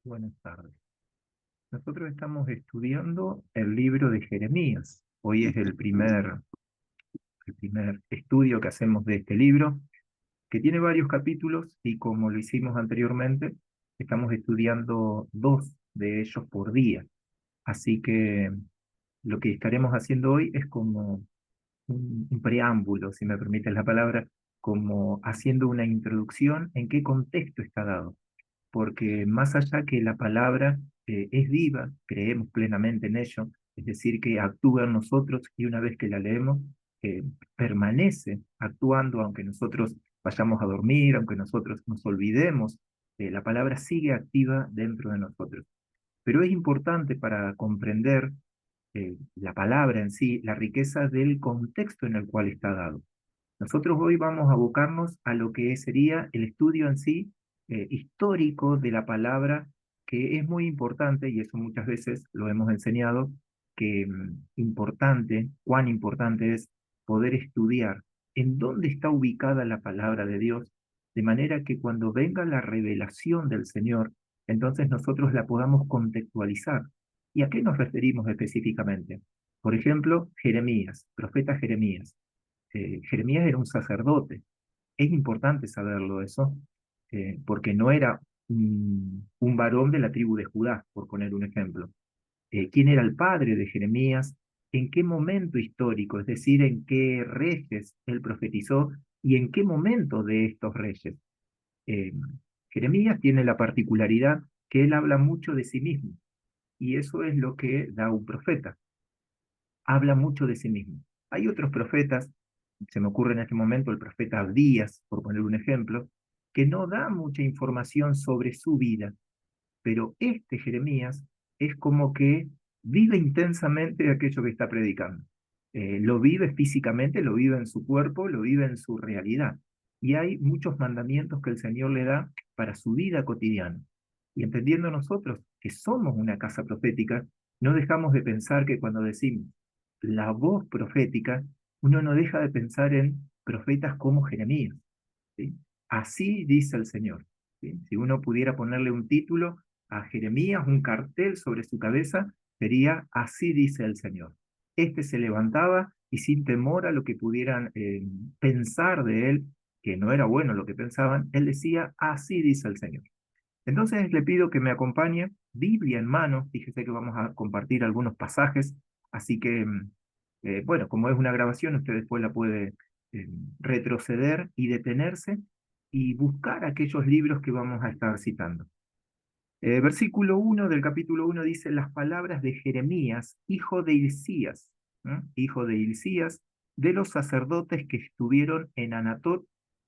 Buenas tardes. Nosotros estamos estudiando el libro de Jeremías. Hoy es el primer estudio que hacemos de este libro, que tiene varios capítulos y como lo hicimos anteriormente, estamos estudiando dos de ellos por día. Así que lo que estaremos haciendo hoy es como un preámbulo, si me permites la palabra, como haciendo una introducción en qué contexto está dado, porque más allá que la palabra es viva, creemos plenamente en ello, es decir, que actúa en nosotros y una vez que la leemos, eh, permanece actuando, aunque nosotros vayamos a dormir, aunque nosotros nos olvidemos, la palabra sigue activa dentro de nosotros. Pero es importante para comprender la palabra en sí, la riqueza del contexto en el cual está dado. Nosotros hoy vamos a abocarnos a lo que sería el estudio en sí histórico de la palabra, que es muy importante, y eso muchas veces lo hemos enseñado, que cuán importante es poder estudiar en dónde está ubicada la palabra de Dios, de manera que cuando venga la revelación del Señor, entonces nosotros la podamos contextualizar. ¿Y a qué nos referimos específicamente? Por ejemplo, Jeremías, profeta Jeremías. Jeremías era un sacerdote. Es importante saberlo eso, porque no era un varón de la tribu de Judá, por poner un ejemplo. ¿Quién era el padre de Jeremías? ¿En qué momento histórico? Es decir, ¿en qué reyes él profetizó y en qué momento de estos reyes? Eh, Jeremías tiene la particularidad que él habla mucho de sí mismo, y eso es lo que da un profeta, habla mucho de sí mismo. Hay otros profetas, se me ocurre en este momento el profeta Abdías, por poner un ejemplo, que no da mucha información sobre su vida, pero este Jeremías es como que vive intensamente aquello que está predicando. Lo vive físicamente, lo vive en su cuerpo, lo vive en su realidad. Y hay muchos mandamientos que el Señor le da para su vida cotidiana. Y entendiendo nosotros que somos una casa profética, no dejamos de pensar que cuando decimos la voz profética, uno no deja de pensar en profetas como Jeremías. ¿Sí? Así dice el Señor. ¿Sí? Si uno pudiera ponerle un título a Jeremías, un cartel sobre su cabeza, sería Así dice el Señor. Este se levantaba y sin temor a lo que pudieran pensar de él, que no era bueno lo que pensaban, él decía, Así dice el Señor. Entonces le pido que me acompañe, Biblia en mano, fíjese que vamos a compartir algunos pasajes, así que, bueno, como es una grabación, usted después la puede eh, retroceder y detenerse y buscar aquellos libros que vamos a estar citando. Versículo 1 del capítulo 1 dice, las palabras de Jeremías, hijo de Hilcías, hijo de Hilcías, de los sacerdotes que estuvieron en Anatot,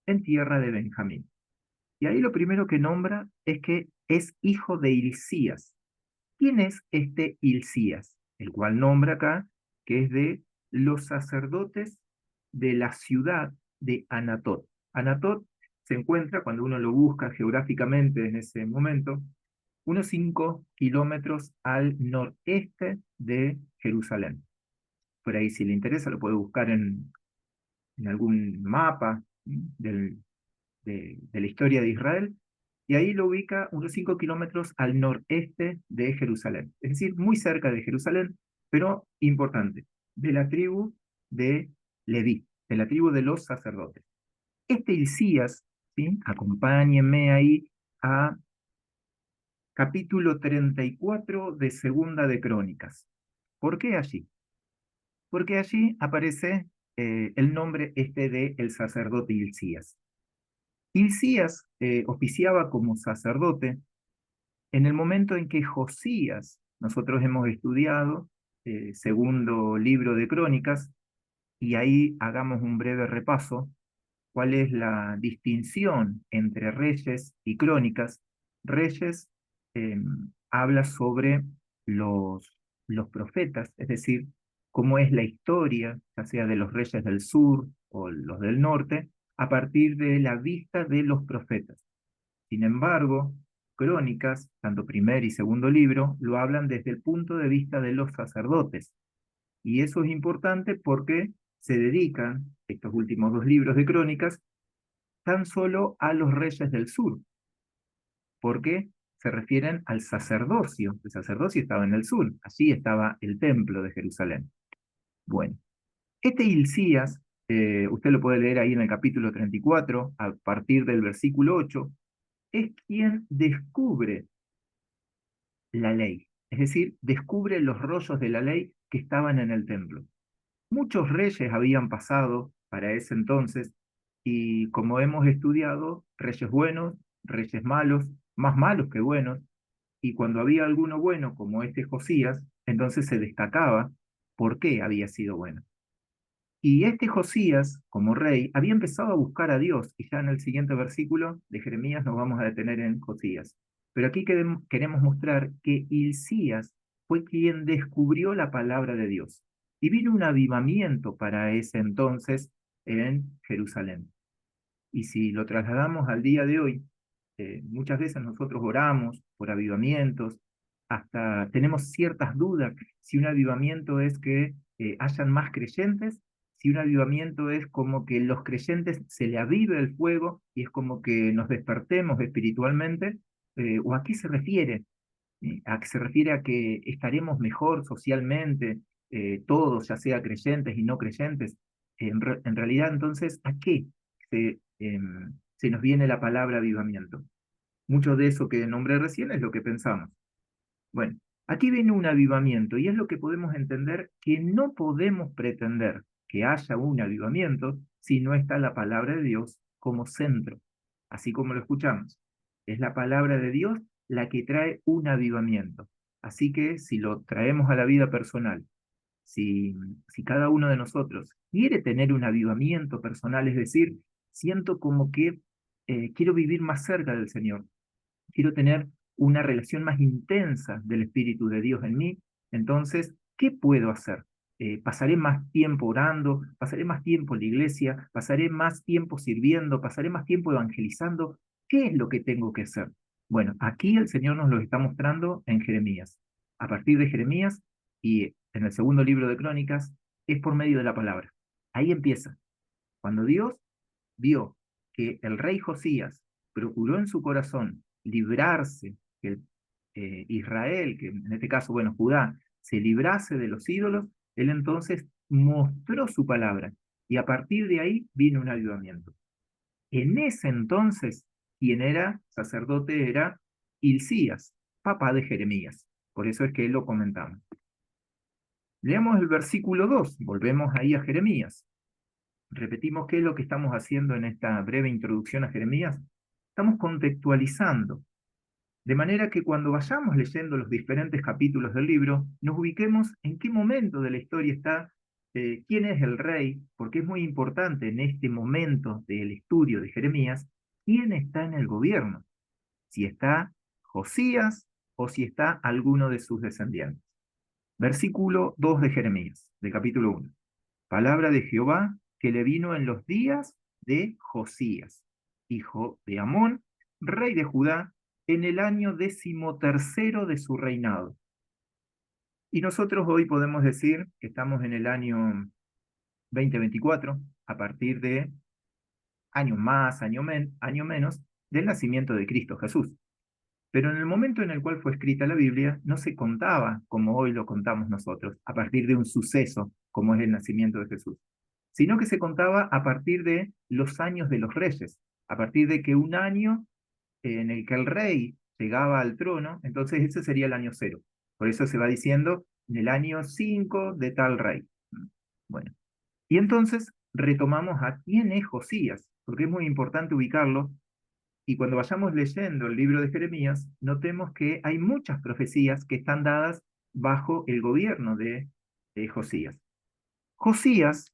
en tierra de Benjamín. Y ahí lo primero que nombra es que es hijo de Hilcías. ¿Quién es este Hilcías? El cual nombra acá que es de los sacerdotes de la ciudad de Anatot. Anatot se encuentra, cuando uno lo busca geográficamente en ese momento, unos 5 kilómetros al noreste de Jerusalén. Por ahí, si le interesa, lo puede buscar en algún mapa de la historia de Israel, y ahí lo ubica unos 5 kilómetros al noreste de Jerusalén, es decir, muy cerca de Jerusalén, pero importante, de la tribu de Leví, de la tribu de los sacerdotes. Este Hilcías, ¿sí? Acompáñenme ahí a capítulo 34 de Segunda de Crónicas. ¿Por qué allí? Porque allí aparece el nombre este de el sacerdote Hilcías. Hilcías oficiaba como sacerdote en el momento en que Josías, nosotros hemos estudiado segundo libro de Crónicas, y ahí hagamos un breve repaso, cuál es la distinción entre Reyes y Crónicas. Reyes eh, habla sobre los profetas, es decir, cómo es la historia, ya sea de los reyes del sur o los del norte, a partir de la vista de los profetas. Sin embargo, Crónicas, tanto primer y segundo libro, lo hablan desde el punto de vista de los sacerdotes. Y eso es importante porque se dedican, estos últimos dos libros de Crónicas, tan solo a los reyes del sur. ¿Por qué? se refieren al sacerdocio. El sacerdocio estaba en el sur, allí estaba el templo de Jerusalén. Bueno, este Hilcías, usted lo puede leer ahí en el capítulo 34, a partir del versículo 8, es quien descubre la ley, es decir, descubre los rollos de la ley que estaban en el templo. Muchos reyes habían pasado para ese entonces, y como hemos estudiado, reyes buenos, reyes malos, más malos que buenos, y cuando había alguno bueno, como este Josías, entonces se destacaba por qué había sido bueno. Y este Josías, como rey, había empezado a buscar a Dios, y ya en el siguiente versículo de Jeremías nos vamos a detener en Josías. Pero aquí queremos mostrar que Hilcías fue quien descubrió la palabra de Dios. Y vino un avivamiento para ese entonces en Jerusalén. Y si lo trasladamos al día de hoy, muchas veces nosotros oramos por avivamientos, hasta tenemos ciertas dudas si un avivamiento es que hayan más creyentes, si un avivamiento es como que los creyentes se le avive el fuego y es como que nos despertemos espiritualmente, o a qué se refiere. ¿A qué se refiere? A que estaremos mejor socialmente, todos, ya sea creyentes y no creyentes. En realidad, entonces, ¿a qué se nos viene la palabra avivamiento? Mucho de eso que nombré recién es lo que pensamos. Bueno, aquí viene un avivamiento y es lo que podemos entender, que no podemos pretender que haya un avivamiento si no está la palabra de Dios como centro, así como lo escuchamos. Es la palabra de Dios la que trae un avivamiento. Así que si lo traemos a la vida personal, si cada uno de nosotros quiere tener un avivamiento personal, es decir, siento como que quiero vivir más cerca del Señor, quiero tener una relación más intensa del Espíritu de Dios en mí, entonces, ¿qué puedo hacer? ¿Pasaré más tiempo orando? ¿Pasaré más tiempo en la iglesia? ¿Pasaré más tiempo sirviendo? ¿Pasaré más tiempo evangelizando? ¿Qué es lo que tengo que hacer? Bueno, aquí el Señor nos lo está mostrando en Jeremías. A partir de Jeremías y en el segundo libro de Crónicas, es por medio de la palabra. Ahí empieza. Cuando Dios vio que el rey Josías procuró en su corazón librarse, que Israel, que en este caso, bueno, Judá, se librase de los ídolos, él entonces mostró su palabra y a partir de ahí vino un avivamiento. En ese entonces, quien era sacerdote era Hilcías, papá de Jeremías. Por eso es que lo comentamos. Leamos el versículo 2, volvemos ahí a Jeremías. Repetimos qué es lo que estamos haciendo en esta breve introducción a Jeremías. Estamos contextualizando, de manera que cuando vayamos leyendo los diferentes capítulos del libro, nos ubiquemos en qué momento de la historia está, quién es el rey, porque es muy importante en este momento del estudio de Jeremías, quién está en el gobierno, si está Josías o si está alguno de sus descendientes. Versículo 2 de Jeremías, del capítulo 1. Palabra de Jehová que le vino en los días de Josías, hijo de Amón, rey de Judá, en el año 13º de su reinado. Y nosotros hoy podemos decir que estamos en el año 2024, a partir de año más, año menos, del nacimiento de Cristo Jesús. Pero en el momento en el cual fue escrita la Biblia, no se contaba como hoy lo contamos nosotros, a partir de un suceso como es el nacimiento de Jesús, sino que se contaba a partir de los años de los reyes, a partir de que un año en el que el rey llegaba al trono, entonces ese sería el año 0. Por eso se va diciendo en el año 5 de tal rey. Bueno, y entonces retomamos a quién es Josías, porque es muy importante ubicarlo, y cuando vayamos leyendo el libro de Jeremías, notemos que hay muchas profecías que están dadas bajo el gobierno de Josías. Josías,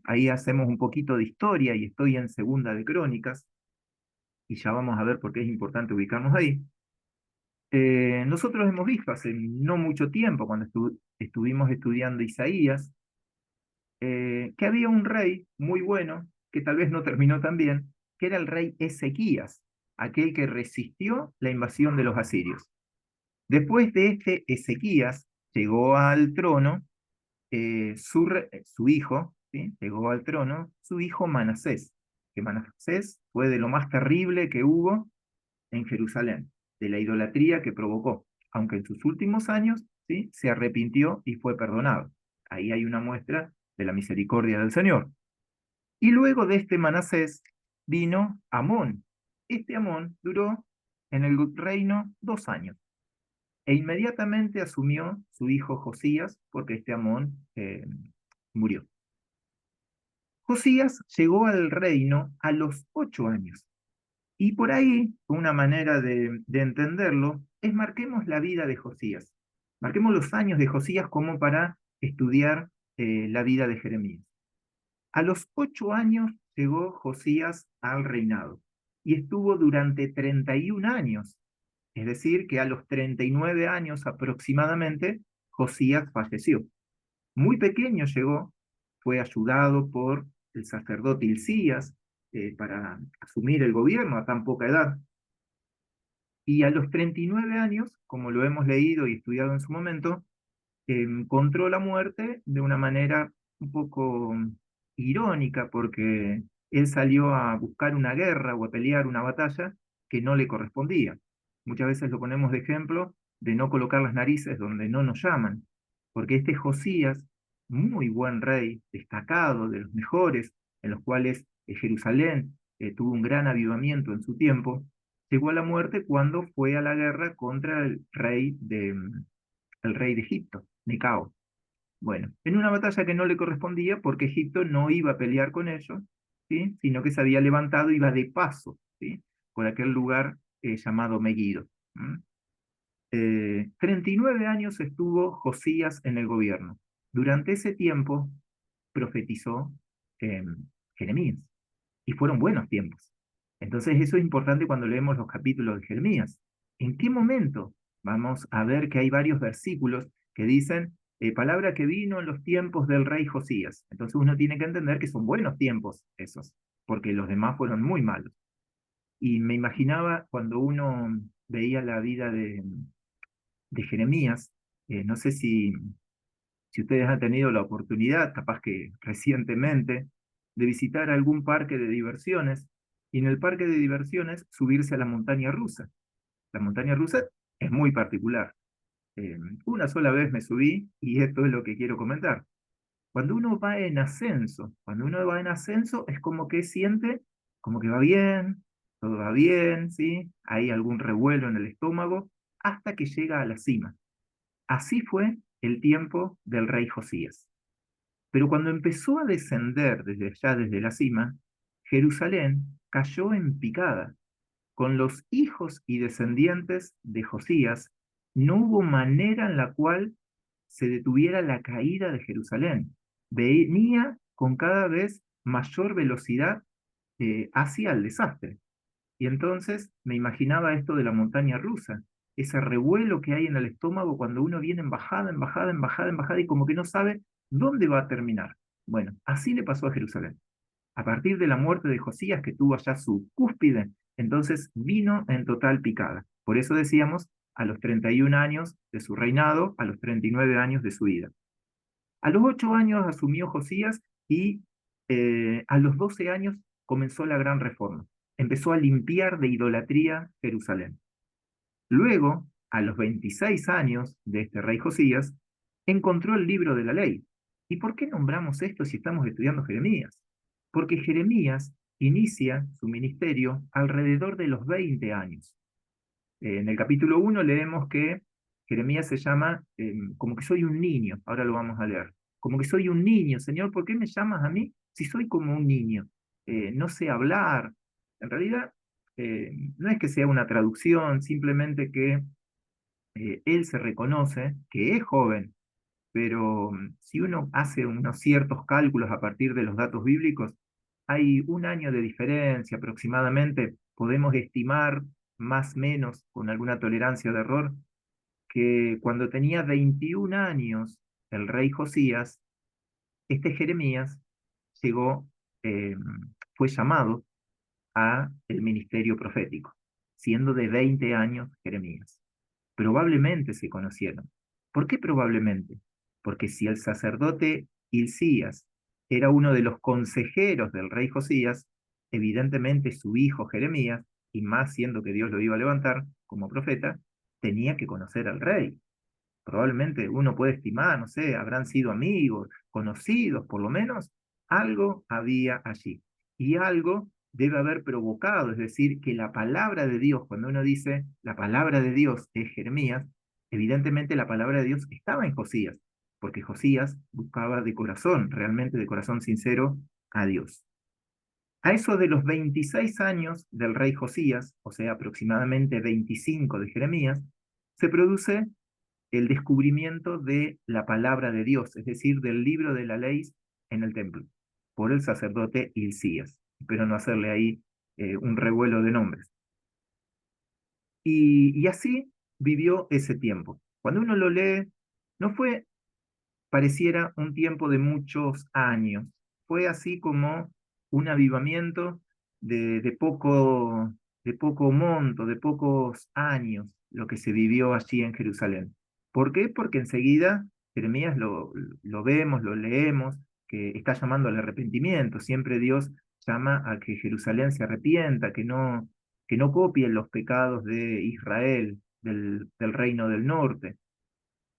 ahí hacemos un poquito de historia y estoy en segunda de Crónicas, y ya vamos a ver por qué es importante ubicarnos ahí. Nosotros hemos visto hace no mucho tiempo, cuando estuvimos estudiando Isaías, que había un rey muy bueno, que tal vez no terminó tan bien, que era el rey Ezequías, aquel que resistió la invasión de los asirios. Después de este Ezequías, llegó al trono su hijo, ¿sí? Llegó al trono su hijo Manasés, que Manasés fue de lo más terrible que hubo en Jerusalén. de la idolatría que provocó, aunque en sus últimos años, ¿sí?, se arrepintió y fue perdonado. Ahí hay una muestra de la misericordia del Señor. Y luego de este Manasés vino Amón. Este Amón duró en el reino 2 años e inmediatamente asumió su hijo Josías porque este Amón murió. Josías llegó al reino a los 8 años. Y por ahí, una manera de entenderlo es marquemos la vida de Josías. Marquemos los años de Josías como para estudiar la vida de Jeremías. A los 8 años llegó Josías al reinado y estuvo durante 31 años. Es decir, que a los 39 años aproximadamente, Josías falleció. Muy pequeño llegó, fue ayudado por el sacerdote Hilcías para asumir el gobierno a tan poca edad. Y a los 39 años, como lo hemos leído y estudiado en su momento, encontró la muerte de una manera un poco irónica, porque él salió a buscar una guerra o a pelear una batalla que no le correspondía. Muchas veces lo ponemos de ejemplo de no colocar las narices donde no nos llaman, porque este Josías, muy buen rey, destacado, de los mejores, en los cuales Jerusalén tuvo un gran avivamiento en su tiempo, llegó a la muerte cuando fue a la guerra contra el rey de Egipto, Necao. Bueno, en una batalla que no le correspondía porque Egipto no iba a pelear con ellos, ¿sí?, sino que se había levantado, iba de paso, ¿sí?, por aquel lugar llamado Meguido. 39 años estuvo Josías en el gobierno. Durante ese tiempo profetizó eh, Jeremías, y fueron buenos tiempos. Entonces eso es importante cuando leemos los capítulos de Jeremías. ¿En qué momento? Vamos a ver que hay varios versículos que dicen palabra que vino en los tiempos del rey Josías. Entonces uno tiene que entender que son buenos tiempos esos, porque los demás fueron muy malos. Y me imaginaba cuando uno veía la vida de Jeremías, no sé si ustedes han tenido la oportunidad, capaz que recientemente, de visitar algún parque de diversiones y en el parque de diversiones subirse a la montaña rusa. La montaña rusa es muy particular. Una sola vez me subí y esto es lo que quiero comentar. Cuando uno va en ascenso es como que siente como que va bien, todo va bien, ¿sí? Hay algún revuelo en el estómago hasta que llega a la cima. Así fue el tiempo del rey Josías. Pero cuando empezó a descender desde allá, desde la cima, Jerusalén cayó en picada. Con los hijos y descendientes de Josías, no hubo manera en la cual se detuviera la caída de Jerusalén. Venía con cada vez mayor velocidad hacia el desastre. Y entonces me imaginaba esto de la montaña rusa, ese revuelo que hay en el estómago cuando uno viene en bajada, en bajada, en bajada, en bajada y como que no sabe dónde va a terminar. Bueno, así le pasó a Jerusalén. A partir de la muerte de Josías, que tuvo allá su cúspide, entonces vino en total picada. Por eso decíamos, a los 31 años de su reinado, a los 39 años de su vida. A los 8 años asumió Josías y a los 12 años comenzó la gran reforma. Empezó a limpiar de idolatría Jerusalén. Luego, a los 26 años de este rey Josías, encontró el libro de la ley. ¿Y por qué nombramos esto si estamos estudiando Jeremías? Porque Jeremías inicia su ministerio alrededor de los 20 años. En el capítulo 1 leemos que Jeremías se llama como que soy un niño, ahora lo vamos a leer. Como que soy un niño, Señor, ¿por qué me llamas a mí si soy como un niño? No sé hablar. En realidad, no es que sea una traducción, simplemente que él se reconoce que es joven, pero si uno hace unos ciertos cálculos a partir de los datos bíblicos, hay un año de diferencia aproximadamente, podemos estimar más o menos con alguna tolerancia de error, que cuando tenía 21 años el rey Josías, este Jeremías llegó, eh, fue llamado a el ministerio profético, siendo de 20 años Jeremías. Probablemente se conocieron. ¿Por qué probablemente? Porque si el sacerdote Hilcías era uno de los consejeros del rey Josías, evidentemente su hijo Jeremías y más siendo que Dios lo iba a levantar como profeta, tenía que conocer al rey. Probablemente uno puede estimar, no sé, habrán sido amigos, conocidos, por lo menos, algo había allí. Y algo debe haber provocado, es decir, que la palabra de Dios, cuando uno dice la palabra de Dios es Jeremías, evidentemente la palabra de Dios estaba en Josías, porque Josías buscaba de corazón, realmente de corazón sincero, a Dios. A eso de los 26 años del rey Josías, o sea, aproximadamente 25 de Jeremías, se produce el descubrimiento de la palabra de Dios, es decir, del libro de la ley en el templo, por el sacerdote Hilcías. Espero no hacerle ahí un revuelo de nombres. Y así vivió ese tiempo. Cuando uno lo lee, no fue, pareciera, un tiempo de muchos años. Fue así como un avivamiento de poco monto, de pocos años, lo que se vivió allí en Jerusalén. ¿Por qué? Porque enseguida Jeremías lo vemos, lo leemos, que está llamando al arrepentimiento. Siempre Dios llama a que Jerusalén se arrepienta, que no copien los pecados de Israel, del reino del norte.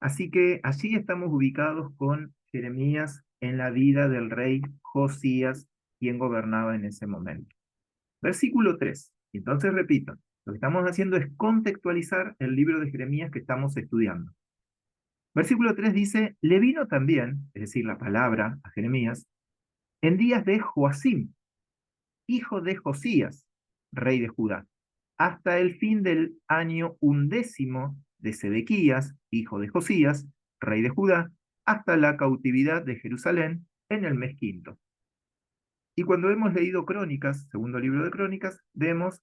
Así que allí estamos ubicados con Jeremías en la vida del rey Josías, quien gobernaba en ese momento. Versículo 3. Entonces repito, lo que estamos haciendo es contextualizar el libro de Jeremías que estamos estudiando. Versículo 3 dice, le vino también, es decir, la palabra a Jeremías, en días de Joacim, hijo de Josías, rey de Judá, hasta el fin del año 11 de Sedequías, hijo de Josías, rey de Judá, hasta la cautividad de Jerusalén en el mes quinto. Y cuando hemos leído Crónicas, segundo libro de Crónicas, vemos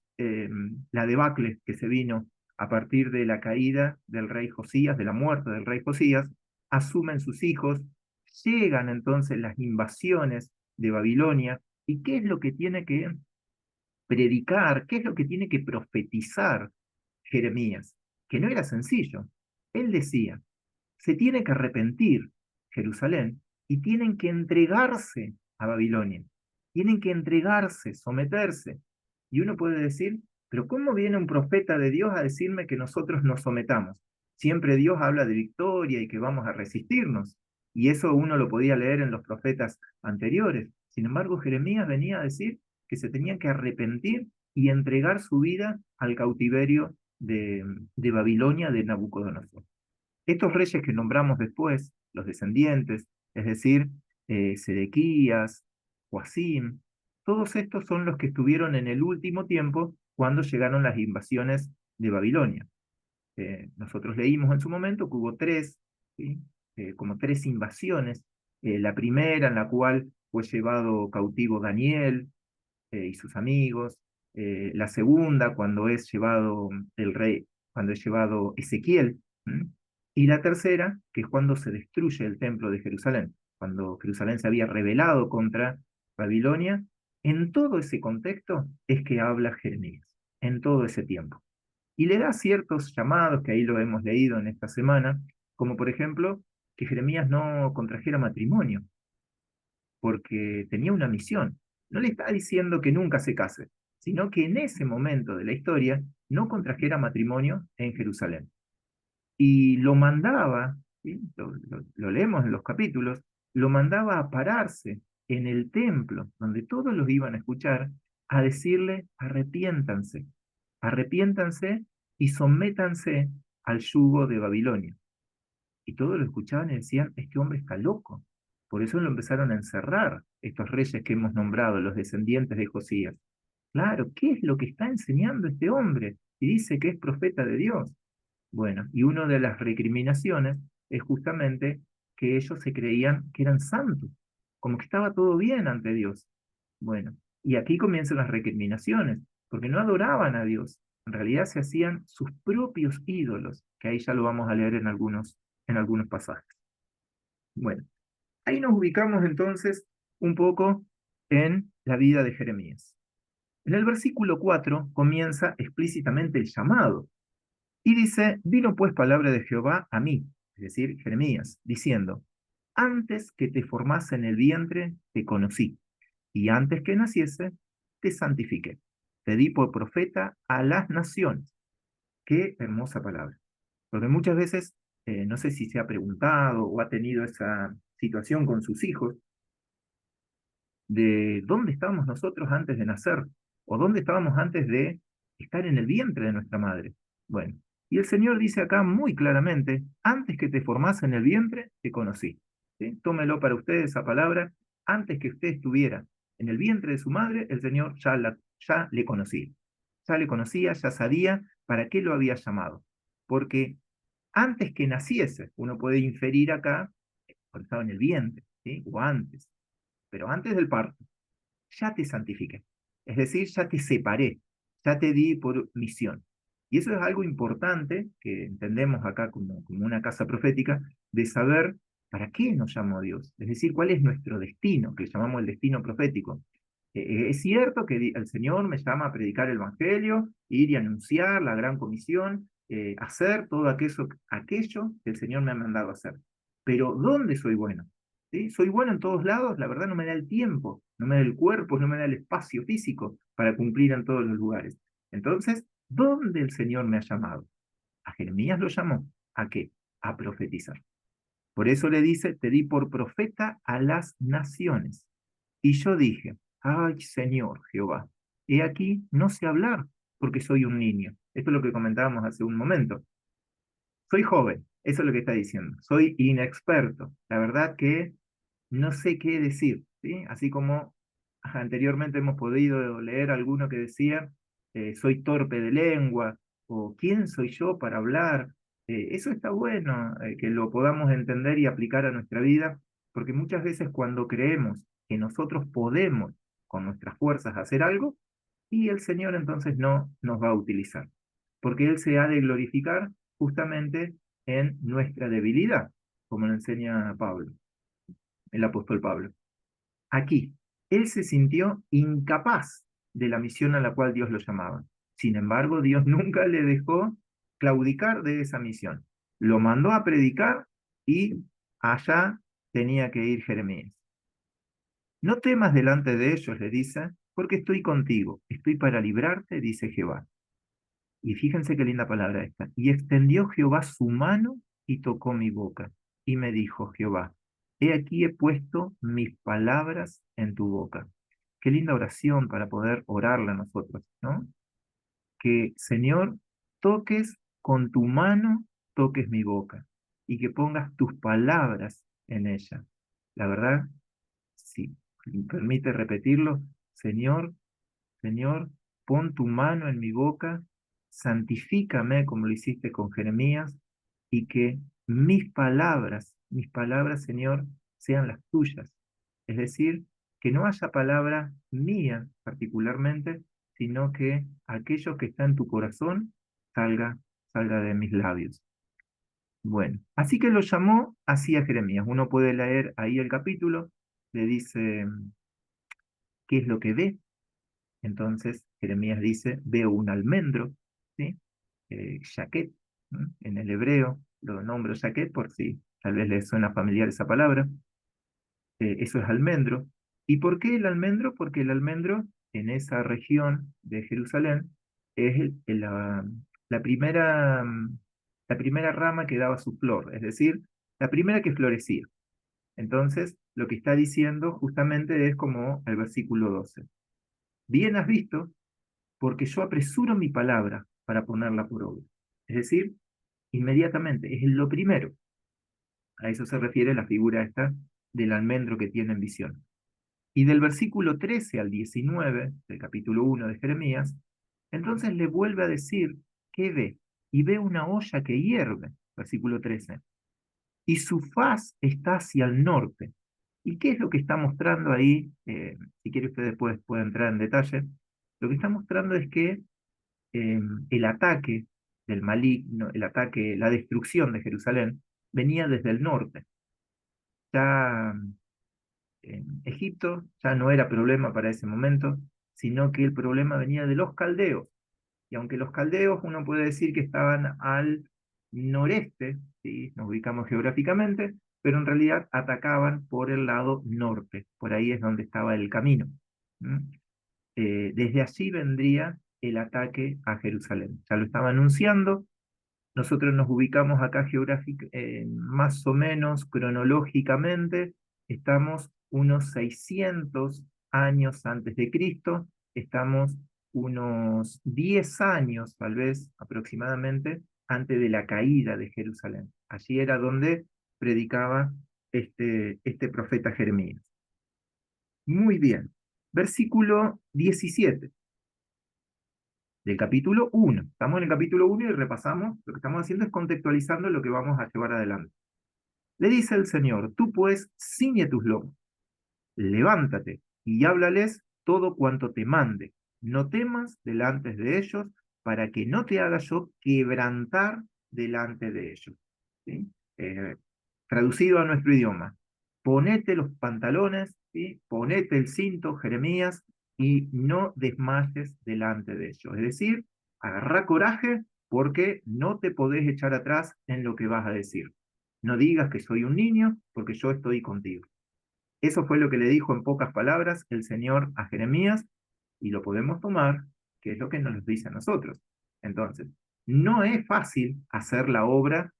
la debacle que se vino a partir de la caída del rey Josías, de la muerte del rey Josías, asumen sus hijos, llegan entonces las invasiones de Babilonia, y qué es lo que tiene que predicar, qué es lo que tiene que profetizar Jeremías, que no era sencillo. Él decía, se tiene que arrepentir Jerusalén y tienen que entregarse a Babilonia, tienen que entregarse, someterse. Y uno puede decir, pero ¿cómo viene un profeta de Dios a decirme que nosotros nos sometamos? Siempre Dios habla de victoria y que vamos a resistirnos. Y eso uno lo podía leer en los profetas anteriores. Sin embargo, Jeremías venía a decir que se tenían que arrepentir y entregar su vida al cautiverio de Babilonia de Nabucodonosor. Estos reyes que nombramos después, los descendientes, es decir, Sedequías, Joacim, todos estos son los que estuvieron en el último tiempo cuando llegaron las invasiones de Babilonia. Nosotros leímos en su momento que hubo tres, ¿sí? Como tres invasiones. La primera en la cual fue llevado cautivo Daniel y sus amigos. La segunda cuando es llevado el rey, cuando es llevado Ezequiel. ¿Mm? Y la tercera, que es cuando se destruye el templo de Jerusalén, cuando Jerusalén se había rebelado contra Babilonia. En todo ese contexto es que habla Jeremías, en todo ese tiempo. Y le da ciertos llamados, que ahí lo hemos leído en esta semana, como por ejemplo, que Jeremías no contrajera matrimonio, porque tenía una misión. No le está diciendo que nunca se case, sino que en ese momento de la historia no contrajera matrimonio en Jerusalén. Y lo mandaba, ¿sí? Lo leemos en los capítulos, lo mandaba a pararse en el templo, donde todos los iban a escuchar, a decirle, arrepiéntanse, arrepiéntanse y sométanse al yugo de Babilonia. Y todos lo escuchaban y decían, este hombre está loco. Por eso lo empezaron a encerrar estos reyes que hemos nombrado, los descendientes de Josías. Claro, ¿qué es lo que está enseñando este hombre? Y dice que es profeta de Dios. Bueno, y una de las recriminaciones es justamente que ellos se creían que eran santos, como que estaba todo bien ante Dios. Bueno, y aquí comienzan las recriminaciones, porque no adoraban a Dios, en realidad se hacían sus propios ídolos, que ahí ya lo vamos a leer en algunos pasajes. Bueno, ahí nos ubicamos entonces un poco en la vida de Jeremías. En el versículo 4 comienza explícitamente el llamado y dice, vino pues palabra de Jehová a mí, es decir, Jeremías, diciendo, antes que te formase en el vientre, te conocí, y antes que naciese, te santifiqué. te di por profeta a las naciones. Qué hermosa palabra. Porque muchas veces, no sé si se ha preguntado o ha tenido esa situación con sus hijos, de dónde estábamos nosotros antes de nacer, o dónde estábamos antes de estar en el vientre de nuestra madre. Bueno, y el Señor dice acá muy claramente, antes que te formase en el vientre, te conocí. ¿Sí? Tómelo para usted esa palabra, antes que usted estuviera en el vientre de su madre, el Señor ya le conocía. Ya le conocía, ya sabía para qué lo había llamado. Porque antes que naciese, uno puede inferir acá, cuando estaba en el vientre, ¿sí? O antes, pero antes del parto ya te santifiqué. Es decir, ya te separé, ya te di por misión. Y eso es algo importante que entendemos acá como una casa profética, de saber para qué nos llamó Dios. Es decir, cuál es nuestro destino, que llamamos el destino profético. Es cierto que el Señor me llama a predicar el Evangelio, ir y anunciar la gran comisión, hacer todo aquello que el Señor me ha mandado a hacer. Pero ¿dónde soy bueno? ¿Sí? Soy bueno en todos lados, la verdad no me da el tiempo, no me da el cuerpo, no me da el espacio físico para cumplir en todos los lugares. Entonces, ¿dónde el Señor me ha llamado? A Jeremías lo llamó. ¿A qué? A profetizar. Por eso le dice, te di por profeta a las naciones. Y yo dije, ay Señor Jehová, he aquí, no sé hablar, porque soy un niño. Esto es lo que comentábamos hace un momento. Soy joven, eso es lo que está diciendo. Soy inexperto. La verdad que no sé qué decir, ¿sí? Así como anteriormente hemos podido leer alguno que decía, soy torpe de lengua, o quién soy yo para hablar. Eso está bueno, que lo podamos entender y aplicar a nuestra vida, porque muchas veces cuando creemos que nosotros podemos con nuestras fuerzas hacer algo, y el Señor entonces no nos va a utilizar, porque Él se ha de glorificar justamente en nuestra debilidad, como lo enseña Pablo, el apóstol Pablo. Aquí, él se sintió incapaz de la misión a la cual Dios lo llamaba. Sin embargo, Dios nunca le dejó claudicar de esa misión. Lo mandó a predicar y allá tenía que ir Jeremías. No temas delante de ellos, le dice, porque estoy contigo, estoy para librarte, dice Jehová. Y fíjense qué linda palabra esta. Y extendió Jehová su mano y tocó mi boca. Y me dijo Jehová, he aquí he puesto mis palabras en tu boca. Qué linda oración para poder orarla nosotros, ¿no? Que Señor, toques con tu mano, toques mi boca y que pongas tus palabras en ella. La verdad, si me permite repetirlo, Señor, Señor, pon tu mano en mi boca, santifícame como lo hiciste con Jeremías, y que mis palabras, Señor, sean las tuyas. Es decir, que no haya palabra mía particularmente, sino que aquello que está en tu corazón salga de mis labios. Bueno, así que lo llamó así a Jeremías. Uno puede leer ahí el capítulo, le dice qué es lo que ve. Entonces Jeremías dice, veo un almendro, ¿sí? Yaquet, ¿no? En el hebreo lo nombro yaquet por si tal vez les suena familiar esa palabra. Eso es almendro. ¿Y por qué el almendro? Porque el almendro en esa región de Jerusalén es la primera rama que daba su flor, es decir, la primera que florecía. Entonces, lo que está diciendo justamente es como el versículo 12. Bien has visto porque yo apresuro mi palabra para ponerla por obra. Es decir, inmediatamente, es lo primero. A eso se refiere la figura esta del almendro que tiene en visión. Y del versículo 13 al 19 del capítulo 1 de Jeremías, entonces le vuelve a decir que ve, y ve una olla que hierve, versículo 13, y su faz está hacia el norte. ¿Y qué es lo que está mostrando ahí? Si quiere usted después puede entrar en detalle. Lo que está mostrando es que el ataque del maligno, el ataque, la destrucción de Jerusalén, venía desde el norte. Ya Egipto ya no era problema para ese momento, sino que el problema venía de los caldeos. Y aunque los caldeos uno puede decir que estaban al noreste, ¿sí? Nos ubicamos geográficamente, pero en realidad atacaban por el lado norte, por ahí es donde estaba el camino. ¿Mm? desde allí vendría el ataque a Jerusalén. Ya lo estaba anunciando. Nosotros nos ubicamos acá más o menos cronológicamente, estamos unos 600 años antes de Cristo, estamos unos 10 años, tal vez aproximadamente, antes de la caída de Jerusalén. Allí era donde predicaba este profeta Jeremías. Muy bien. Versículo 17 del capítulo 1. Estamos en el capítulo 1 y repasamos, lo que estamos haciendo es contextualizando lo que vamos a llevar adelante. Le dice el Señor, tú pues ciñe tus lomos, levántate y háblales todo cuanto te mande. No temas delante de ellos, para que no te haga yo quebrantar delante de ellos. ¿Sí? Traducido a nuestro idioma, ponete los pantalones, ¿sí? Ponete el cinto, Jeremías, y no desmayes delante de ellos. Es decir, agarrá coraje porque no te podés echar atrás en lo que vas a decir. No digas que soy un niño porque yo estoy contigo. Eso fue lo que le dijo en pocas palabras el Señor a Jeremías y lo podemos tomar, que es lo que nos dice a nosotros. Entonces, no es fácil hacer la obra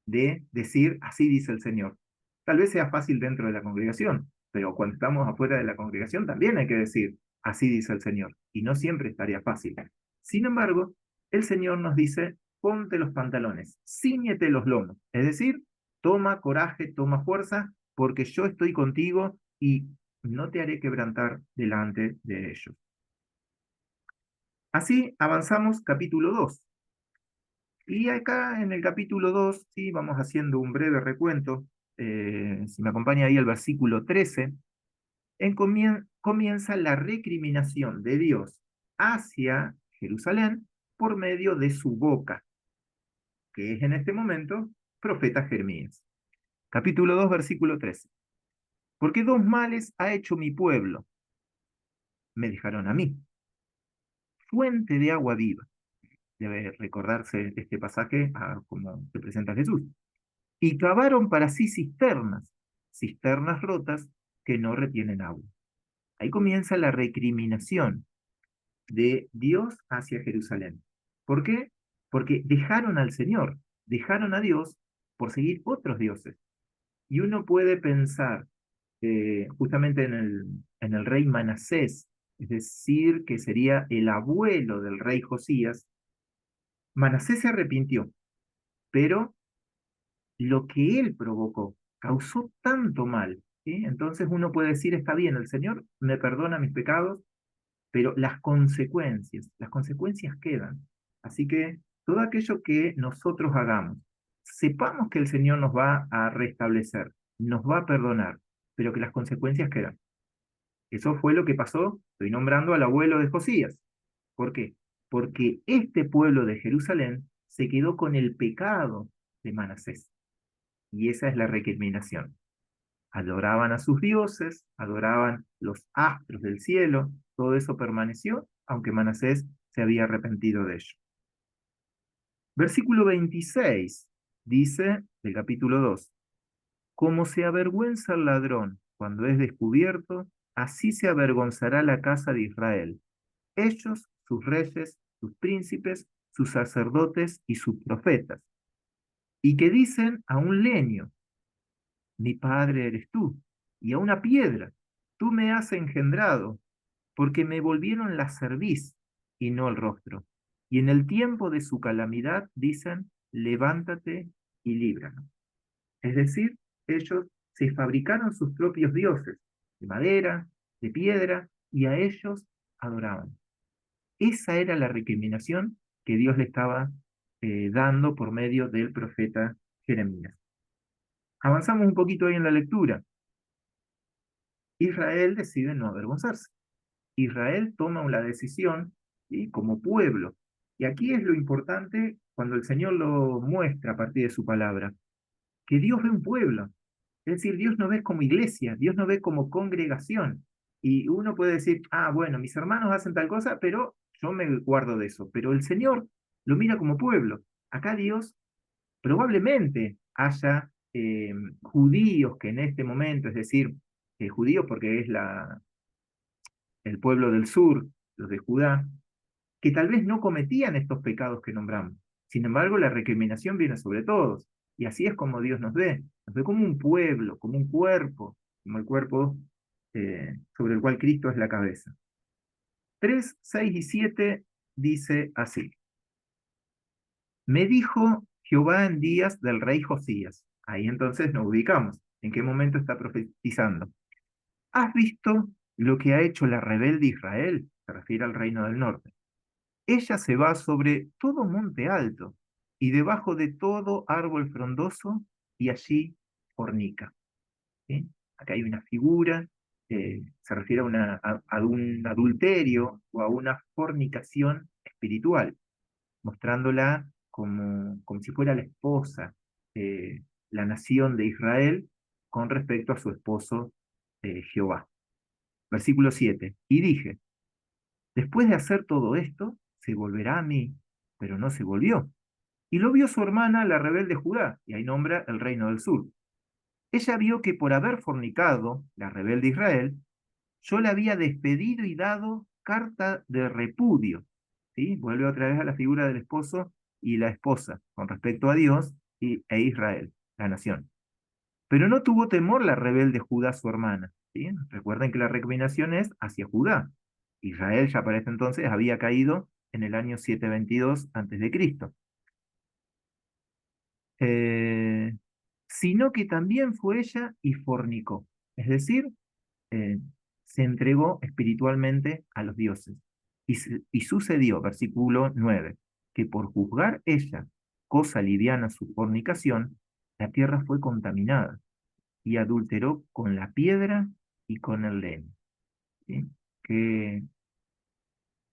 de decir, así dice el Señor. Tal vez sea fácil dentro de la congregación, pero cuando estamos afuera de la congregación también hay que decir, así dice el Señor, y no siempre estaría fácil. Sin embargo, el Señor nos dice, ponte los pantalones, cíñete los lomos, es decir, toma coraje, toma fuerza, porque yo estoy contigo y no te haré quebrantar delante de ellos. Así avanzamos capítulo 2. Y acá en el capítulo 2, ¿sí? Vamos haciendo un breve recuento. Si me acompaña ahí el versículo 13, comienza la recriminación de Dios hacia Jerusalén por medio de su boca, que es en este momento profeta Jeremías. Capítulo 2, versículo 13. Porque dos males ha hecho mi pueblo. Me dejaron a mí, fuente de agua viva. Debe recordarse este pasaje como se presenta Jesús. Y cavaron para sí cisternas, cisternas rotas que no retienen agua. Ahí comienza la recriminación de Dios hacia Jerusalén. ¿Por qué? Porque dejaron al Señor, dejaron a Dios por seguir otros dioses. Y uno puede pensar justamente en el rey Manasés, es decir, que sería el abuelo del rey Josías. Manasés se arrepintió, pero lo que él provocó causó tanto mal, ¿sí? Entonces uno puede decir, está bien, el Señor me perdona mis pecados, pero las consecuencias quedan. Así que todo aquello que nosotros hagamos, sepamos que el Señor nos va a restablecer, nos va a perdonar, pero que las consecuencias quedan. Eso fue lo que pasó, estoy nombrando al abuelo de Josías. ¿Por qué? Porque este pueblo de Jerusalén se quedó con el pecado de Manasés. Y esa es la recriminación. Adoraban a sus dioses, adoraban los astros del cielo, todo eso permaneció, aunque Manasés se había arrepentido de ello. Versículo 26 dice del capítulo 2, como se avergüenza el ladrón cuando es descubierto, así se avergonzará la casa de Israel, ellos, sus reyes, sus príncipes, sus sacerdotes y sus profetas, y que dicen a un leño, mi padre eres tú, y a una piedra, tú me has engendrado, porque me volvieron la cerviz y no el rostro. Y en el tiempo de su calamidad dicen, levántate y líbranos. Es decir, ellos se fabricaron sus propios dioses, de madera, de piedra, y a ellos adoraban. Esa era la recriminación que Dios le estaba dando por medio del profeta Jeremías. Avanzamos un poquito ahí en la lectura. Israel decide no avergonzarse. Israel toma la decisión, ¿sí? Como pueblo. Y aquí es lo importante cuando el Señor lo muestra a partir de su palabra, que Dios ve un pueblo. Es decir, Dios no ve como iglesia, Dios no ve como congregación. Y uno puede decir, ah, bueno, mis hermanos hacen tal cosa, pero yo me guardo de eso. Pero el Señor lo mira como pueblo. Acá Dios probablemente haya judíos que en este momento, es decir, judíos porque es el pueblo del sur, los de Judá, que tal vez no cometían estos pecados que nombramos. Sin embargo, la recriminación viene sobre todos. Y así es como Dios nos ve. Nos ve como un pueblo, como un cuerpo, como el cuerpo sobre el cual Cristo es la cabeza. 3, 6 y 7 dice así. Me dijo Jehová en días del rey Josías. Ahí entonces nos ubicamos. ¿En qué momento está profetizando? ¿Has visto lo que ha hecho la rebelde Israel? Se refiere al reino del norte. Ella se va sobre todo monte alto y debajo de todo árbol frondoso y allí fornica. ¿Sí? Acá hay una figura, se refiere a un adulterio o a una fornicación espiritual, mostrándola como si fuera la esposa, la nación de Israel con respecto a su esposo Jehová. Versículo 7. Y dije, después de hacer todo esto, se volverá a mí, pero no se volvió. Y lo vio su hermana, la rebelde Judá, y ahí nombra el reino del sur. Ella vio que por haber fornicado, la rebelde Israel, yo le había despedido y dado carta de repudio. ¿Sí? Vuelve otra vez a la figura del esposo y la esposa con respecto a Dios e Israel, la nación. Pero no tuvo temor la rebelde Judá, su hermana. ¿Sí? Recuerden que la recriminación es hacia Judá. Israel ya para ese entonces había caído en el año 722 a.C. Eh, sino que también fue ella y fornicó. Es decir, eh, se entregó espiritualmente a los dioses. Y sucedió, versículo 9, que por juzgar ella cosa liviana su fornicación, la tierra fue contaminada y adulteró con la piedra y con el leño. ¿Sí? Qué,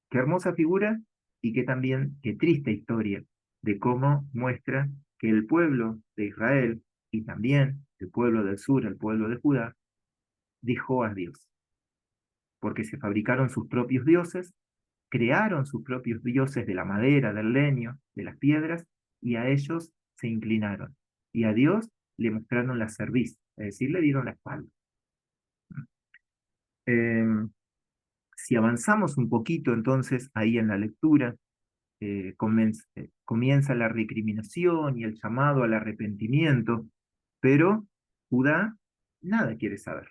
qué hermosa figura y qué también, qué triste historia de cómo muestra que el pueblo de Israel y también el pueblo del sur, el pueblo de Judá, dejó a Dios, porque se fabricaron sus propios dioses, crearon sus propios dioses de la madera, del leño, de las piedras, y a ellos se inclinaron. Y a Dios le mostraron la cerviz, es decir, le dieron la espalda. Eh, si avanzamos un poquito entonces ahí en la lectura, comienza la recriminación y el llamado al arrepentimiento, pero Judá nada quiere saber.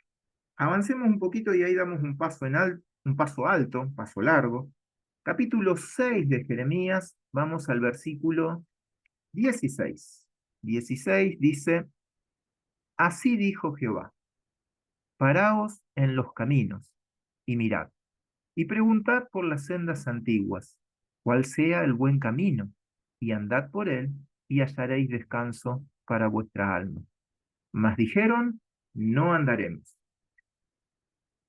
Avancemos un poquito y ahí damos un paso, un paso alto, un paso largo. Capítulo 6 de Jeremías, vamos al versículo 16. 16 dice, así dijo Jehová, paraos en los caminos y mirad, y preguntad por las sendas antiguas, cuál sea el buen camino, y andad por él, y hallaréis descanso para vuestra alma. Mas dijeron, no andaremos.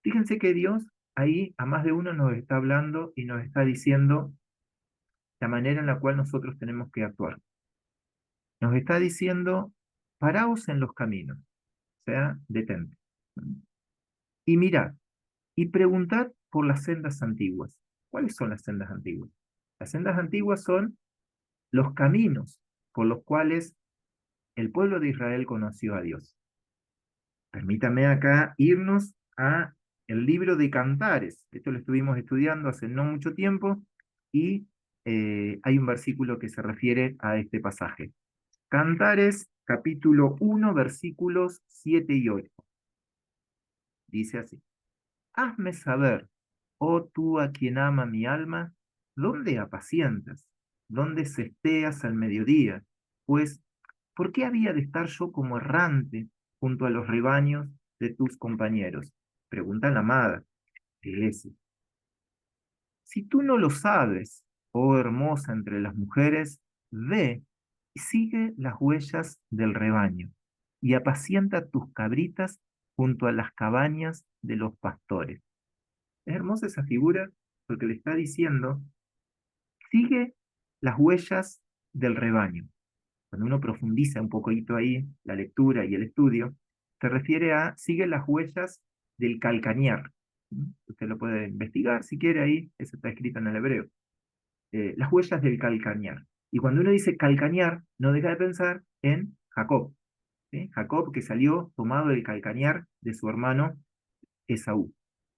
Fíjense que Dios ahí a más de uno nos está hablando y nos está diciendo la manera en la cual nosotros tenemos que actuar. Nos está diciendo, paraos en los caminos, o sea, detente. Y mirad, y preguntad por las sendas antiguas. ¿Cuáles son las sendas antiguas? Las sendas antiguas son los caminos por los cuales el pueblo de Israel conoció a Dios. Permítame acá irnos a el libro de Cantares. Esto lo estuvimos estudiando hace no mucho tiempo y hay un versículo que se refiere a este pasaje. Cantares, capítulo 1, versículos 7 y 8. Dice así. Hazme saber, oh tú a quien ama mi alma, ¿dónde apacientas? ¿Dónde cesteas al mediodía? Pues, ¿por qué había de estar yo como errante junto a los rebaños de tus compañeros? Pregunta la amada de ese. Si tú no lo sabes, oh hermosa entre las mujeres, ve y sigue las huellas del rebaño y apacienta tus cabritas junto a las cabañas de los pastores. Es hermosa esa figura porque le está diciendo, sigue las huellas del rebaño. Cuando uno profundiza un poquito ahí la lectura y el estudio, se refiere a sigue las huellas del calcañar. Usted lo puede investigar si quiere ahí, eso está escrito en el hebreo. Las huellas del calcañar. Y cuando uno dice calcañar, no deja de pensar en Jacob. ¿Sí? Jacob que salió tomado del calcañar de su hermano Esaú.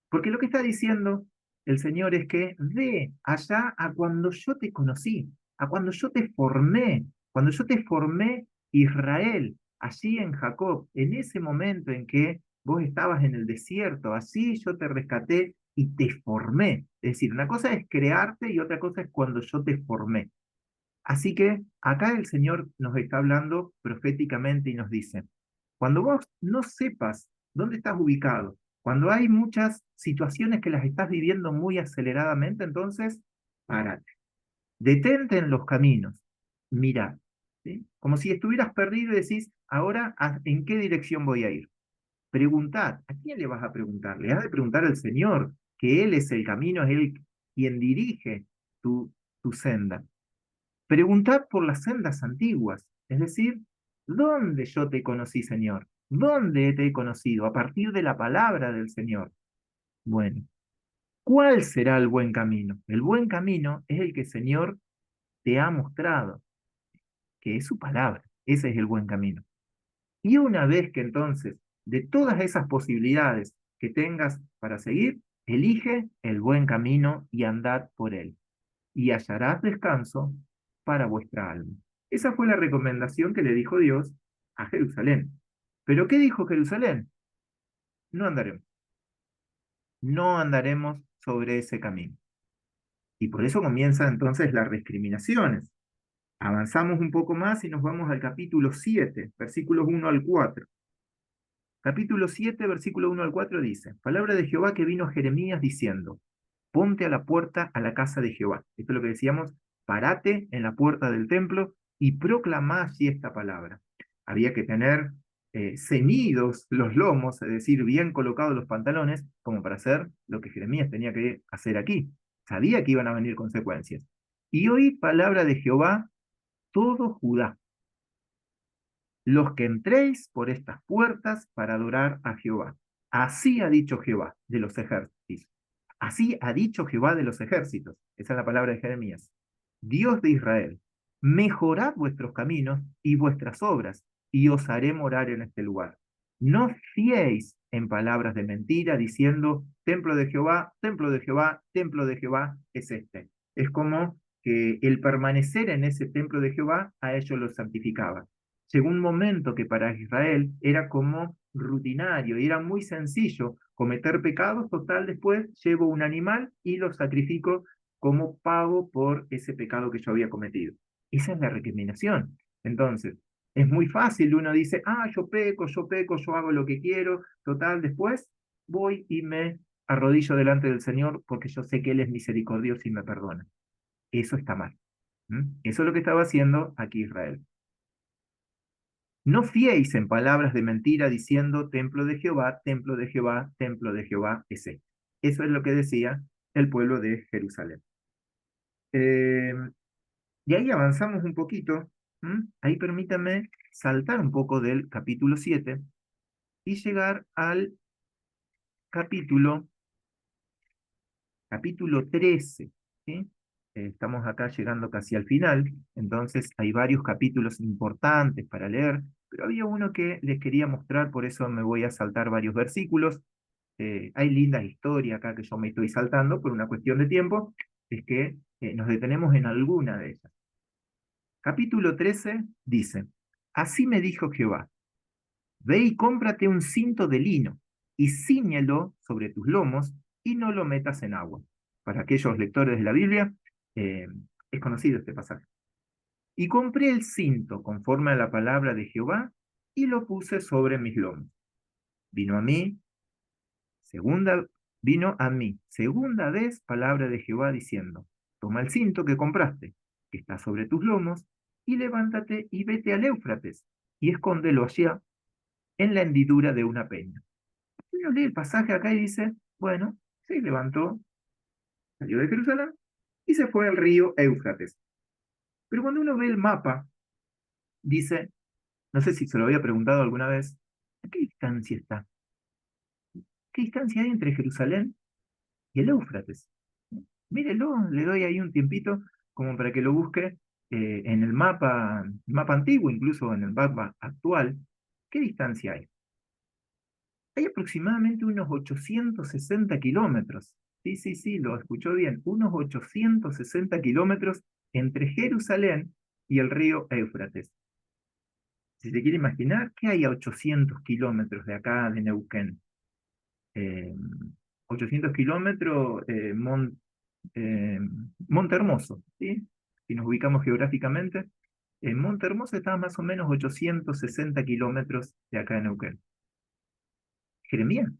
Porque lo que está diciendo el Señor es que ve allá a cuando yo te conocí, a cuando yo te formé, cuando yo te formé Israel, allí en Jacob, en ese momento en que vos estabas en el desierto, así yo te rescaté y te formé. Es decir, una cosa es crearte y otra cosa es cuando yo te formé. Así que acá el Señor nos está hablando proféticamente y nos dice, cuando vos no sepas dónde estás ubicado, cuando hay muchas situaciones que las estás viviendo muy aceleradamente, entonces párate, detente en los caminos, mira, ¿sí? Como si estuvieras perdido y decís, ahora, ¿en qué dirección voy a ir? Preguntad, ¿a quién le vas a preguntar? Le has de preguntar al Señor, que Él es el camino, es Él quien dirige tu senda. Preguntad por las sendas antiguas, es decir, ¿dónde yo te conocí, Señor? ¿Dónde te he conocido? A partir de la palabra del Señor. Bueno, ¿cuál será el buen camino? El buen camino es el que el Señor te ha mostrado, que es su palabra. Ese es el buen camino. Y una vez que entonces, de todas esas posibilidades que tengas para seguir, elige el buen camino y andad por él. Y hallarás descanso para vuestra alma. Esa fue la recomendación que le dijo Dios a Jerusalén. ¿Pero qué dijo Jerusalén? No andaremos, no andaremos sobre ese camino. Y por eso comienzan entonces las recriminaciones. Avanzamos un poco más y nos vamos al capítulo 7, versículos 1 al 4. Capítulo 7, versículo 1 al 4 dice, palabra de Jehová que vino a Jeremías diciendo, ponte a la puerta a la casa de Jehová. Esto es lo que decíamos, parate en la puerta del templo y proclamá allí esta palabra. Había que tener ceñidos los lomos, es decir, bien colocados los pantalones, como para hacer lo que Jeremías tenía que hacer aquí. Sabía que iban a venir consecuencias. Y oí palabra de Jehová, todo Judá, los que entréis por estas puertas para adorar a Jehová. Así ha dicho Jehová de los ejércitos. Así ha dicho Jehová de los ejércitos. Esa es la palabra de Jeremías. Dios de Israel, mejorad vuestros caminos y vuestras obras, y os haré morar en este lugar. No fiéis en palabras de mentira, diciendo, templo de Jehová, templo de Jehová, templo de Jehová es este. Es como que el permanecer en ese templo de Jehová a ellos los santificaba. Llegó un momento que para Israel era como rutinario y era muy sencillo cometer pecados, total, después llevo un animal y lo sacrifico como pago por ese pecado que yo había cometido. Esa es la recriminación. Entonces, es muy fácil, uno dice, yo peco, yo hago lo que quiero, total, después voy y me arrodillo delante del Señor porque yo sé que Él es misericordioso y me perdona. Eso está mal. Eso es lo que estaba haciendo aquí Israel. No fiéis en palabras de mentira diciendo templo de Jehová, templo de Jehová, templo de Jehová es este. Eso es lo que decía el pueblo de Jerusalén. Eh, y ahí avanzamos un poquito. Ahí permítame saltar un poco del capítulo 7 y llegar al capítulo, capítulo 13. ¿Sí? Estamos acá llegando casi al final, entonces hay varios capítulos importantes para leer, pero había uno que les quería mostrar, por eso me voy a saltar varios versículos. Hay lindas historias acá que yo me estoy saltando por una cuestión de tiempo, es que nos detenemos en alguna de ellas. Capítulo 13 dice, así me dijo Jehová, ve y cómprate un cinto de lino y cíñelo sobre tus lomos y no lo metas en agua. Para aquellos lectores de la Biblia, eh, es conocido este pasaje. Y compré el cinto conforme a la palabra de Jehová y lo puse sobre mis lomos. Vino a mí, segunda, vino a mí, segunda vez palabra de Jehová diciendo, toma el cinto que compraste, que está sobre tus lomos, y levántate y vete al Éufrates, y escóndelo allá en la hendidura de una peña. Uno lee el pasaje acá y dice, bueno, se levantó, salió de Jerusalén y se fue al río Éufrates. Pero cuando uno ve el mapa, dice, no sé si se lo había preguntado alguna vez, ¿a qué distancia está? ¿Qué distancia hay entre Jerusalén y el Éufrates? Mírelo, le doy ahí un tiempito como para que lo busque en el mapa antiguo, incluso en el mapa actual. ¿Qué distancia hay? Hay aproximadamente unos 860 kilómetros. Sí, sí, sí, lo escuchó bien. Unos 860 kilómetros entre Jerusalén y el río Éufrates. Si se quiere imaginar, ¿qué hay a 800 kilómetros de acá, de Neuquén? Eh, 800 kilómetros, eh, Monte Hermoso, ¿sí? Si nos ubicamos geográficamente, Monte Hermoso está a más o menos 860 kilómetros de acá de Neuquén. Jeremías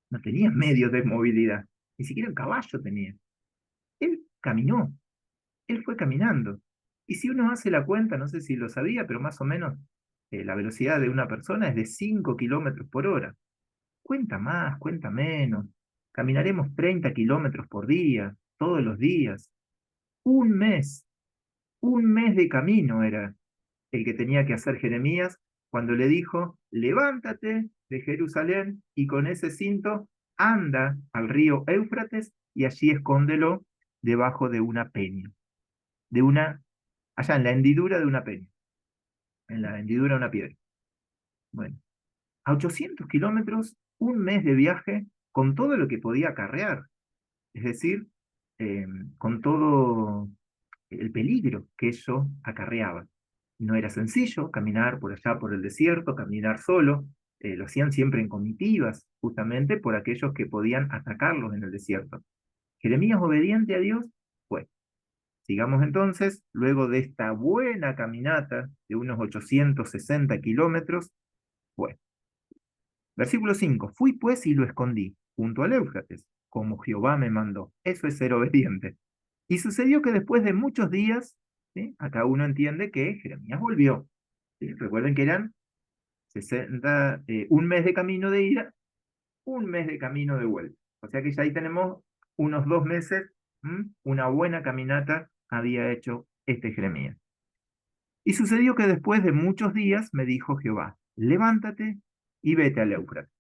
no tenía medios de movilidad, ni siquiera un caballo tenía. Él caminó, él fue caminando. Y si uno hace la cuenta, no sé si lo sabía, pero más o menos la velocidad de una persona es de 5 kilómetros por hora. Cuenta más, cuenta menos. Caminaremos 30 kilómetros por día, todos los días. Un mes, un mes de camino era el que tenía que hacer Jeremías cuando le dijo, levántate de Jerusalén y con ese cinto anda al río Éufrates y allí escóndelo debajo de una peña, de una, allá en la hendidura de una peña, en la hendidura de una piedra. Bueno, a 800 kilómetros, un mes de viaje con todo lo que podía acarrear, es decir, eh, con todo el peligro que eso acarreaba. No era sencillo caminar por allá por el desierto, caminar solo, lo hacían siempre en comitivas, justamente por aquellos que podían atacarlos en el desierto. Jeremías, obediente a Dios, fue. Sigamos entonces, luego de esta buena caminata de unos 860 kilómetros, fue. Versículo 5. Fui pues y lo escondí, junto al Éufrates, como Jehová me mandó. Eso es ser obediente. Y sucedió que después de muchos días, ¿sí? Acá uno entiende que Jeremías volvió. ¿Sí? Recuerden que eran 60, un mes de camino de ida, un mes de camino de vuelta. O sea que ya ahí tenemos unos 2 meses, una buena caminata había hecho este Jeremías. Y sucedió que después de muchos días me dijo Jehová, levántate y vete al Éufrates,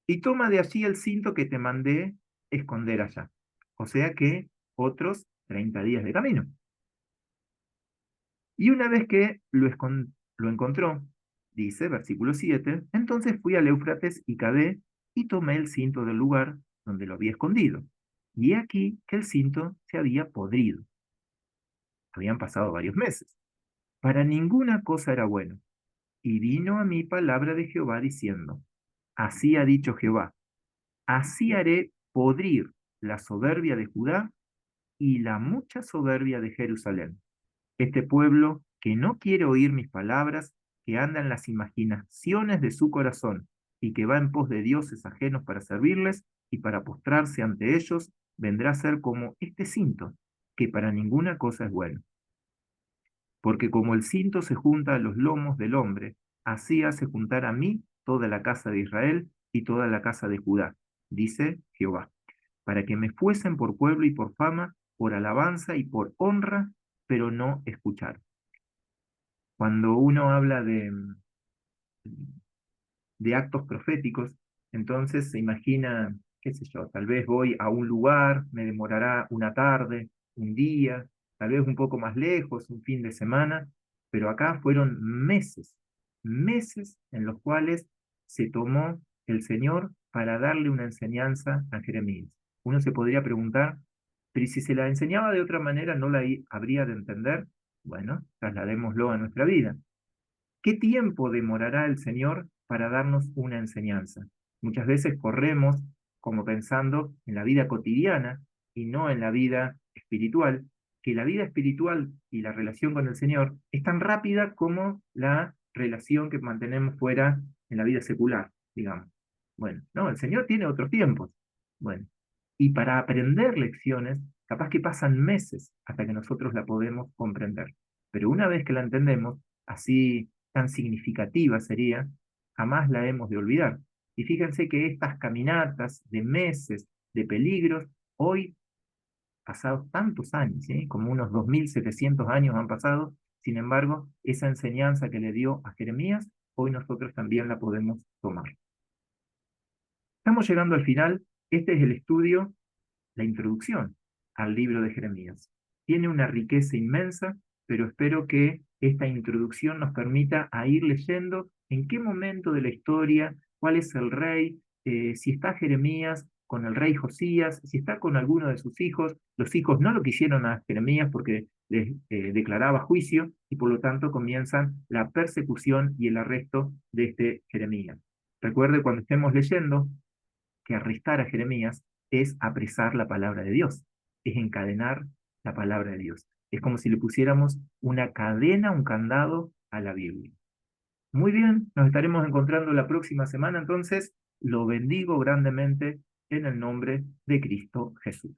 y toma de allí el cinto que te mandé esconder allá. O sea que otros 30 días de camino. Y una vez que lo encontró, dice, versículo 7, entonces fui al Éufrates y cavé y tomé el cinto del lugar donde lo había escondido. Y he aquí que el cinto se había podrido. Habían pasado varios meses. Para ninguna cosa era bueno. Y vino a mí palabra de Jehová diciendo, así ha dicho Jehová, así haré podrir la soberbia de Judá y la mucha soberbia de Jerusalén. Este pueblo que no quiere oír mis palabras, que anda en las imaginaciones de su corazón y que va en pos de dioses ajenos para servirles y para postrarse ante ellos, vendrá a ser como este cinto, que para ninguna cosa es bueno. Porque como el cinto se junta a los lomos del hombre, así hace juntar a mí toda la casa de Israel y toda la casa de Judá, dice Jehová, para que me fuesen por pueblo y por fama, por alabanza y por honra, pero no escuchar. Cuando uno habla de actos proféticos, entonces se imagina, qué sé yo, tal vez voy a un lugar, me demorará una tarde, un día, tal vez un poco más lejos, un fin de semana, pero acá fueron meses, meses en los cuales se tomó el Señor para darle una enseñanza a Jeremías. Uno se podría preguntar, pero ¿y si se la enseñaba de otra manera no la habría de entender? Bueno, trasladémoslo a nuestra vida. ¿Qué tiempo demorará el Señor para darnos una enseñanza? Muchas veces corremos como pensando en la vida cotidiana y no en la vida espiritual, que la vida espiritual y la relación con el Señor es tan rápida como la relación que mantenemos fuera en la vida secular, digamos. Bueno, no, el Señor tiene otros tiempos. Bueno, y para aprender lecciones, capaz que pasan meses hasta que nosotros la podemos comprender. Pero una vez que la entendemos, así tan significativa sería, jamás la hemos de olvidar. Y fíjense que estas caminatas de meses, de peligros, hoy, pasados tantos años, ¿sí? Como unos 2700 años han pasado, sin embargo, esa enseñanza que le dio a Jeremías, hoy nosotros también la podemos tomar. Estamos llegando al final. Este es el estudio, la introducción al libro de Jeremías. Tiene una riqueza inmensa, pero espero que esta introducción nos permita a ir leyendo en qué momento de la historia, cuál es el rey, si está Jeremías con el rey Josías, si está con alguno de sus hijos, los hijos no lo quisieron a Jeremías porque les declaraba juicio y por lo tanto comienzan la persecución y el arresto de este Jeremías. Recuerde cuando estemos leyendo que arrestar a Jeremías es apresar la palabra de Dios, es encadenar la palabra de Dios. Es como si le pusiéramos una cadena, un candado a la Biblia. Muy bien, nos estaremos encontrando la próxima semana, entonces lo bendigo grandemente en el nombre de Cristo Jesús.